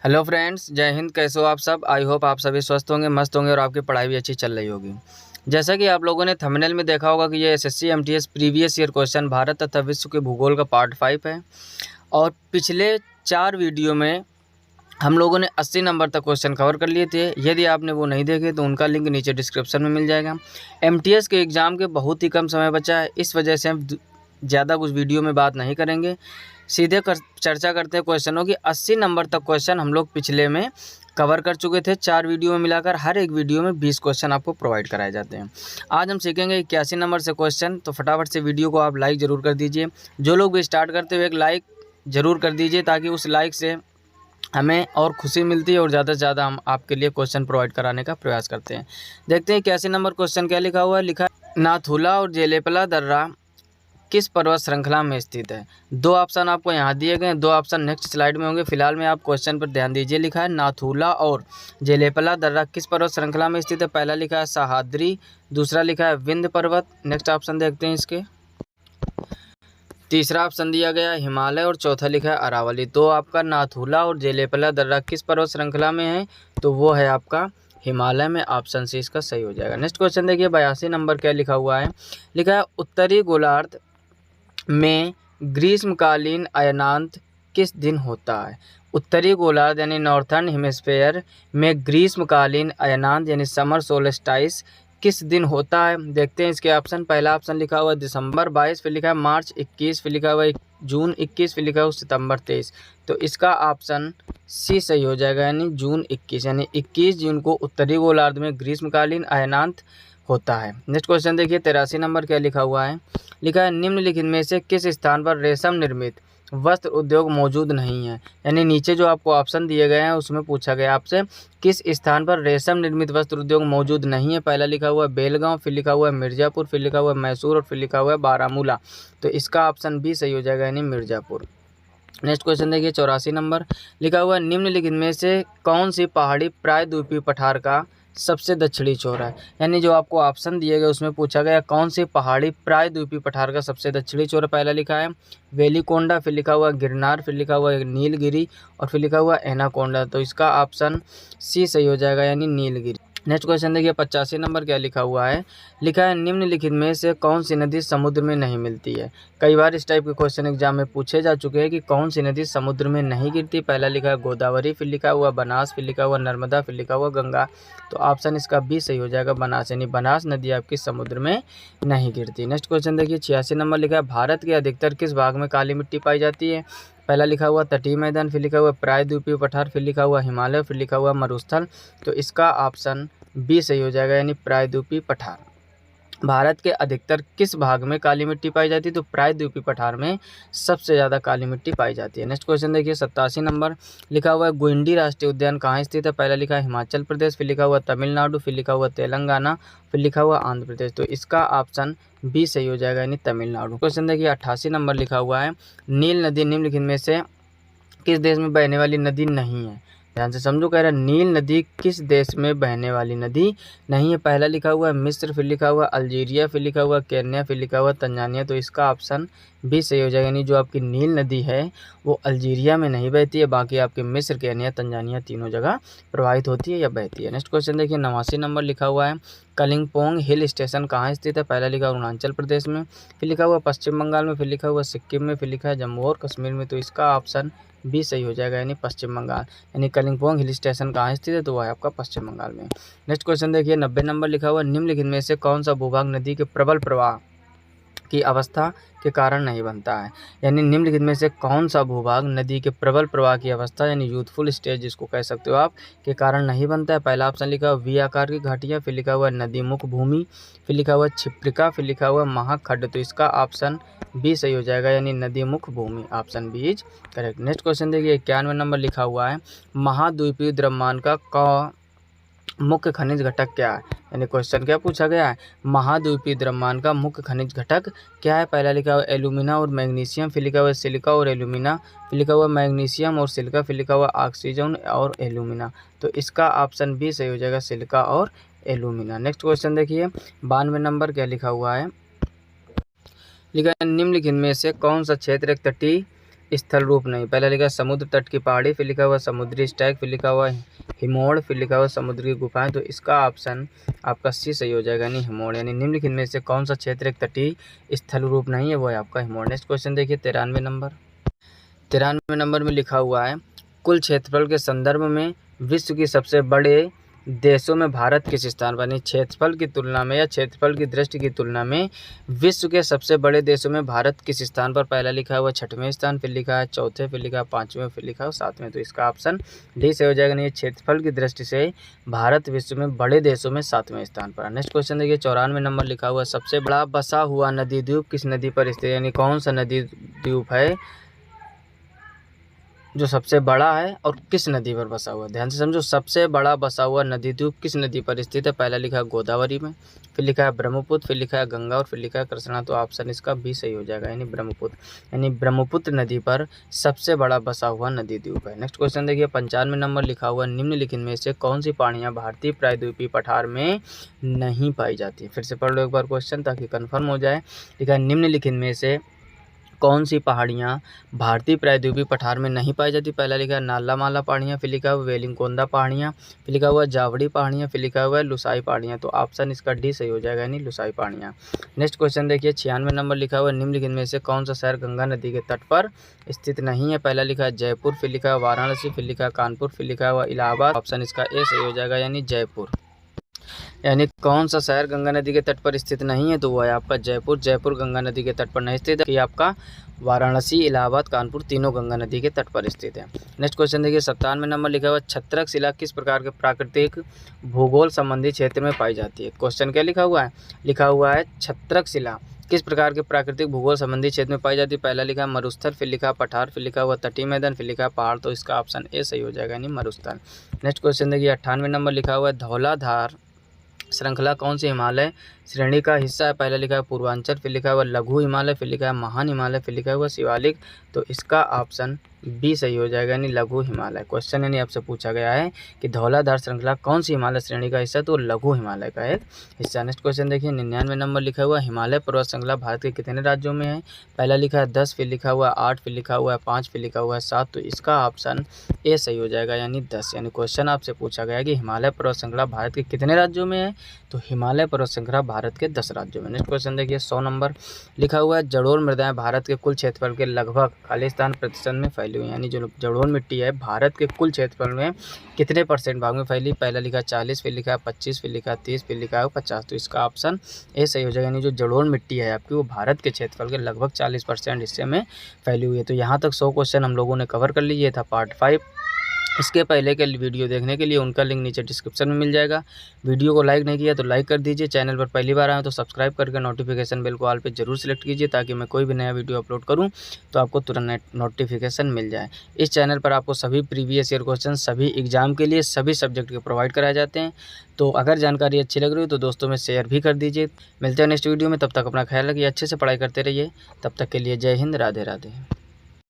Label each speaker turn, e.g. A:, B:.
A: Hello friends, जय हिंद। कैसे हो आप सब? आई होप आप सभी स्वस्थ होंगे, मस्त होंगे और आपकी पढ़ाई भी अच्छी चल रही होगी। जैसा कि आप लोगों ने थंबनेल में देखा होगा कि ये SSC MTS previous year question Bharat तथा विश्व के भूगोल का पार्ट 5 है। और पिछले 4 वीडियो में हम लोगों ने 80 नंबर तक क्वेश्चन कवर कर लिए थे। यदि आपने वो नहीं देखे तो उनका लिंक नीचे डिस्क्रिप्शन में मिल जाएगा। एमटीएस के एग्ज़ाम के बहुत ही कम समय बचा है, इस वजह से हम ज़्यादा कुछ वीडियो में बात नहीं करेंगे। सीधे चर्चा करते हैं क्वेश्चनों की। 80 नंबर तक क्वेश्चन हम लोग पिछले में कवर कर चुके थे। 4 वीडियो में मिलाकर हर एक वीडियो में 20 क्वेश्चन आपको प्रोवाइड कराए जाते हैं। आज हम सीखेंगे 81 नंबर से क्वेश्चन। तो फटाफट से वीडियो को आप लाइक ज़रूर कर दीजिए। जो लोग भी स्टार्ट करते हुए एक लाइक ज़रूर कर दीजिए, ताकि उस लाइक से हमें और खुशी मिलती है और ज़्यादा से ज़्यादा हम आपके लिए क्वेश्चन प्रोवाइड कराने का प्रयास करते हैं। देखते हैं 81 नंबर क्वेश्चन क्या लिखा हुआ है। लिखा है, नाथुला और जेलेपला दर्रा किस पर्वत श्रृंखला में स्थित है? 2 ऑप्शन आपको यहाँ दिए गए हैं, 2 ऑप्शन नेक्स्ट स्लाइड में होंगे। फिलहाल में आप क्वेश्चन पर ध्यान दीजिए। लिखा है, नाथुला और जेलेपला दर्रा किस पर्वत श्रृंखला में स्थित है? पहला लिखा है सह्याद्री, दूसरा लिखा है विंध्य पर्वत। नेक्स्ट ऑप्शन देखते हैं इसके। तीसरा ऑप्शन दिया गया है हिमालय और चौथा लिखा है अरावली। तो आपका नाथुला और जेलेपला दर्रा किस पर्वत श्रृंखला में है? तो वो है आपका हिमालय में। ऑप्शन सी इसका सही हो जाएगा। नेक्स्ट क्वेश्चन देखिए, 82 नंबर क्या लिखा हुआ है। लिखा है, उत्तरी गोलार्ध में ग्रीष्मकालीन अयनांत किस दिन होता है? उत्तरी गोलार्ध यानी नॉर्थर्न हेमिस्फेयर में ग्रीष्मकालीन अयनांत यानी समर सोल्स्टिस किस दिन होता है? देखते हैं इसके ऑप्शन। पहला ऑप्शन लिखा हुआ है दिसंबर 22, फिर लिखा है मार्च 21, फिर लिखा हुआ है जून 21, फिर लिखा हुआ है सितंबर 23। तो इसका ऑप्शन सी सही हो जाएगा, यानी जून 21, यानी 21 जून को उत्तरी गोलार्ध में ग्रीष्मकालीन अयनांत होता है। नेक्स्ट क्वेश्चन देखिए, 83 नंबर क्या लिखा हुआ है। लिखा है, निम्नलिखित में से किस स्थान पर रेशम निर्मित वस्त्र उद्योग मौजूद नहीं है? यानी नीचे जो आपको ऑप्शन दिए गए हैं उसमें पूछा गया आपसे किस स्थान पर रेशम निर्मित वस्त्र उद्योग मौजूद नहीं है। पहला लिखा हुआ है बेलगांव, फिर लिखा हुआ है मिर्ज़ापुर, फिर लिखा हुआ है मैसूर और फिर लिखा हुआ है बारामूला। तो इसका ऑप्शन बी सही हो जाएगा, यानी मिर्ज़ापुर। नेक्स्ट क्वेश्चन देखिए, 84 नंबर लिखा हुआ है, निम्नलिखित में से कौन सी पहाड़ी प्रायद्वीपीय पठार का सबसे दक्षिणी छोर है? यानी जो आपको ऑप्शन दिए गए उसमें पूछा गया कौन सी पहाड़ी प्रायद्वीपीय पठार का सबसे दक्षिणी छोर है। पहला लिखा है वेलिकोंडा, फिर लिखा हुआ गिरनार, फिर लिखा हुआ है नीलगिरी और फिर लिखा हुआ एनाकोंडा। तो इसका ऑप्शन सी सही हो जाएगा, यानी नीलगिरी। नेक्स्ट क्वेश्चन देखिए, 85 नंबर क्या लिखा हुआ है। लिखा है, निम्नलिखित में से कौन सी नदी समुद्र में नहीं मिलती है? कई बार इस टाइप के क्वेश्चन एग्जाम में पूछे जा चुके हैं कि कौन सी नदी समुद्र में नहीं गिरती। पहला लिखा है गोदावरी, फिर लिखा हुआ बनास, फिर लिखा हुआ नर्मदा, फिर लिखा हुआ गंगा। तो ऑप्शन इसका बी सही हो जाएगा, बनास, यानी बनास नदी आपकी समुद्र में नहीं गिरती। नेक्स्ट क्वेश्चन देखिए, 86 नंबर लिखा है, भारत के अधिकतर किस भाग में काली मिट्टी पाई जाती है? पहला लिखा हुआ तटीय मैदान, फिर लिखा हुआ प्रायद्वीपीय पठार, फिर लिखा हुआ हिमालय, फिर लिखा हुआ मरुस्थल। तो इसका ऑप्शन बी सही हो जाएगा, यानी प्रायद्वीपीय पठार। भारत के अधिकतर किस भाग में काली मिट्टी पाई जाती है? तो प्रायद्वीपीय पठार में सबसे ज़्यादा काली मिट्टी पाई जाती है। नेक्स्ट क्वेश्चन देखिए, 87 नंबर लिखा हुआ है, गुंडी राष्ट्रीय उद्यान कहाँ स्थित है? पहला लिखा है हिमाचल प्रदेश, फिर लिखा हुआ तमिलनाडु, फिर लिखा हुआ तेलंगाना, फिर लिखा हुआ आंध्र प्रदेश। तो इसका ऑप्शन बी सही हो जाएगा, यानी तमिलनाडु। क्वेश्चन देखिए, 88 नंबर लिखा हुआ है, नील नदी निम्नलिखित में से किस देश में बहने वाली नदी नहीं है? ध्यान से समझो, कह रहा है नील नदी किस देश में बहने वाली नदी नहीं है। पहला लिखा हुआ है मिस्र, फिर लिखा हुआ अल्जीरिया, फिर लिखा हुआ केन्या, फिर लिखा हुआ तंजानिया। तो इसका ऑप्शन बी सही हो जाएगा, यानी जो आपकी नील नदी है वो अल्जीरिया में नहीं बहती है, बाकी आपके मिस्र, केन्या, तंजानिया तीनों जगह प्रवाहित होती है या बहती है। नेक्स्ट क्वेश्चन देखिए, 89 नंबर लिखा हुआ है, कलिंगपोंग हिल स्टेशन कहाँ स्थित है? पहला लिखा अरुणाचल प्रदेश में, फिर लिखा हुआ पश्चिम बंगाल में, फिर लिखा हुआ सिक्किम में, फिर लिखा है जम्मू और कश्मीर में। तो इसका ऑप्शन बी सही हो जाएगा, यानी पश्चिम बंगाल। यानी कलिंगपोंग हिल स्टेशन कहाँ स्थित है? तो वह है आपका पश्चिम बंगाल में। नेक्स्ट क्वेश्चन देखिए, 90 नंबर लिखा हुआ, निम्नलिखित में से कौन सा भूभाग नदी के प्रबल प्रवाह की अवस्था के कारण नहीं बनता है? यानी निम्नलिखित में से कौन सा भूभाग नदी के प्रबल प्रवाह की अवस्था यानी यूथफुल स्टेज जिसको कह सकते हो आप, के कारण नहीं बनता है? पहला ऑप्शन लिखा हुआ वी आकार की घाटियाँ, फिर लिखा हुआ नदी मुख भूमि, फिर लिखा हुआ क्षिप्रिका, फिर लिखा हुआ महाखड्ड। तो इसका ऑप्शन बी सही हो जाएगा, यानी नदी मुख भूमि। Option B is correct. Next question देखिए, 91 नंबर लिखा हुआ है, महाद्वीपीय द्रव्यमान का मुख्य खनिज घटक क्या है? यानी क्वेश्चन क्या पूछा गया है, महाद्वीपीय द्रव्यमान का मुख्य खनिज घटक क्या है? पहला लिखा हुआ एल्यूमिना और मैग्नीशियम, फिर लिखा हुआ सिलिका और एल्यूमिना, फिर लिखा हुआ मैग्नीशियम और सिलिका, फिर लिखा हुआ ऑक्सीजन और एल्यूमिना। तो इसका ऑप्शन बी सही हो जाएगा, सिलिका और एल्यूमिना। नेक्स्ट क्वेश्चन देखिए, 92 नंबर क्या लिखा हुआ है। लिखा है, निम्नलिखित में से कौन सा क्षेत्र एक तटीय स्थल रूप नहीं। पहला लिखा है समुद्र तट की पहाड़ी, फिर लिखा हुआ समुद्री स्टैग, फिर लिखा हुआ हिमोड़, फिर लिखा हुआ समुद्र की गुफाएं। तो इसका ऑप्शन आपका सी सही हो जाएगा, यानी हिमोड़। यानी निम्नलिखित में से कौन सा क्षेत्र एक तटीय स्थल रूप नहीं है, वो है आपका हिमोड़। नेक्स्ट क्वेश्चन देखिए 93 नंबर। 93 नंबर में लिखा हुआ है कुल क्षेत्रफल के संदर्भ में विश्व की सबसे बड़े देशों में भारत किस स्थान पर, यानी क्षेत्रफल की तुलना में या क्षेत्रफल की दृष्टि की तुलना में विश्व के सबसे बड़े देशों में भारत किस स्थान पर। पहला लिखा हुआ 6वें स्थान, फिर लिखा है 4थे, फिर लिखा है 5वें, फिर लिखा है 7वें। तो इसका ऑप्शन डी से हो जाएगा। नहीं, क्षेत्रफल की दृष्टि से भारत विश्व में बड़े देशों में 7वें स्थान पर। नेक्स्ट क्वेश्चन देखिए 94 नंबर लिखा हुआ सबसे बड़ा बसा हुआ नदी द्वीप किस नदी पर स्थित है, यानी कौन सा नदी द्वीप है जो सबसे बड़ा है और किस नदी पर बसा हुआ। ध्यान से समझो, सबसे बड़ा बसा हुआ नदी द्वीप किस नदी पर स्थित है। पहला लिखा है गोदावरी में, फिर लिखा है ब्रह्मपुत्र, फिर लिखा है गंगा और फिर लिखा है कृष्णा। तो ऑप्शन इसका बी सही हो जाएगा, यानी ब्रह्मपुत्र। यानी ब्रह्मपुत्र नदी पर सबसे बड़ा बसा हुआ नदी द्वीप है। नेक्स्ट क्वेश्चन देखिए 95 नंबर लिखा हुआ निम्नलिखित में से कौन सी पहाड़ियाँ भारतीय प्रायद्वीपीय पठार में नहीं पाई जाती। फिर से पढ़ लो एक बार क्वेश्चन ताकि कन्फर्म हो जाए। लिखा है निम्नलिखित में से कौन सी पहाड़ियाँ भारतीय प्रायद्वीपीय पठार में नहीं पाई जाती। पहला लिखा है नाला माला पहाड़ियाँ, फिर लिखा हुआ वेलिंगकोंदा पहाड़ियाँ, फिर लिखा हुआ जावड़ी पहाड़ियाँ, फिर लिखा हुआ है लुसाई पहाड़ियाँ। तो ऑप्शन इसका डी सही हो जाएगा, यानी लुसाई पहाड़ियाँ। नेक्स्ट क्वेश्चन देखिए 96 नंबर लिखा हुआ निम्नलिखित में से कौन सा शहर गंगा नदी के तट पर स्थित नहीं है। पहला लिखा है जयपुर, फिर लिखा है वाराणसी, फिर लिखा है कानपुर, फिर लिखा हुआ इलाहाबाद। ऑप्शन इसका ए सही हो जाएगा, यानी जयपुर। यानी कौन सा शहर गंगा नदी के तट पर स्थित नहीं है, तो वो है आपका जयपुर। जयपुर गंगा नदी के तट पर नहीं स्थित है। कि आपका वाराणसी, इलाहाबाद, कानपुर तीनों गंगा नदी के तट पर स्थित है। नेक्स्ट क्वेश्चन देखिए 97 नंबर लिखा हुआ छत्रक शिला किस प्रकार के प्राकृतिक भूगोल संबंधी क्षेत्र में पाई जाती है। क्वेश्चन क्या लिखा हुआ है, लिखा हुआ है छत्रक शिला किस प्रकार के प्राकृतिक भूगोल संबंधी क्षेत्र में पाई जाती है। पहला लिखा है मरुस्थल, फिर लिखा पठार, फिर लिखा हुआ तटीय मैदान, फिर लिखा पहाड़। तो इसका ऑप्शन ए सही हो जाएगा, यानी मरुस्थल। नेक्स्ट क्वेश्चन देखिए 98 नंबर लिखा हुआ है धौलाधार श्रृंखला कौन सी हिमालय श्रेणी का हिस्सा है। पहला लिखा है पूर्वांचल, फिर लिखा हुआ लघु हिमालय, फिर लिखा है महान हिमालय, फिर लिखा हुआ शिवालिक। तो इसका ऑप्शन बी सही हो जाएगा, यानी लघु हिमालय। क्वेश्चन यानी आपसे पूछा गया है कि धौलाधार श्रृंखला कौन सी हिमालय श्रेणी का हिस्सा है, तो लघु हिमालय का एक हिस्सा। नेक्स्ट क्वेश्चन देखिए 99 नंबर लिखा हुआ हिमालय पर्वत श्रृंखला भारत के कितने राज्यों में है। पहला लिखा है 10, फिर लिखा हुआ है 8, फिर लिखा हुआ है 5, फिर लिखा हुआ है 7। तो इसका ऑप्शन ए सही हो जाएगा, यानी 10। यानी क्वेश्चन आपसे पूछा गया कि हिमालय पर्वत श्रृंखला भारत के कितने राज्यों में है, तो हिमालय पर्वत श्रृंखला भारत के 10 राज्यों में। नेक्स्ट क्वेश्चन देखिए 100 नंबर लिखा हुआ है जड़ोल मृदाएं भारत के कुल क्षेत्रफल के लगभग खालिस्तान प्रतिशत में फैली हुई है। यानी जो जड़ोल मिट्टी है भारत के कुल क्षेत्रफल में कितने % भाग में फैली। पहला लिखा 40, फिर लिखा 25, फिर लिखा 30, फिर लिखा 50। तो इसका ऑप्शन ए सही हो जाएगा, यानी जो जड़ोल मिट्टी है आपकी वो भारत के क्षेत्रफल के लगभग 40% हिस्से में फैली हुई है। तो यहाँ तक 100 क्वेश्चन हम लोगों ने कवर कर लिए था पार्ट 5। इसके पहले के वीडियो देखने के लिए उनका लिंक नीचे डिस्क्रिप्शन में मिल जाएगा। वीडियो को लाइक नहीं किया तो लाइक कर दीजिए। चैनल पर पहली बार आए तो सब्सक्राइब करके नोटिफिकेशन बेल को ऑल पे जरूर सेलेक्ट कीजिए ताकि मैं कोई भी नया वीडियो अपलोड करूं तो आपको तुरंत नोटिफिकेशन मिल जाए। इस चैनल पर आपको सभी प्रीवियस ईयर क्वेश्चन सभी एग्जाम के लिए सभी सब्जेक्ट के प्रोवाइड कराए जाते हैं। तो अगर जानकारी अच्छी लग रही हो तो दोस्तों में शेयर भी कर दीजिए। मिलते हैं नेक्स्ट वीडियो में, तब तक अपना ख्याल रखिए, अच्छे से पढ़ाई करते रहिए। तब तक के लिए जय हिंद, राधे राधे।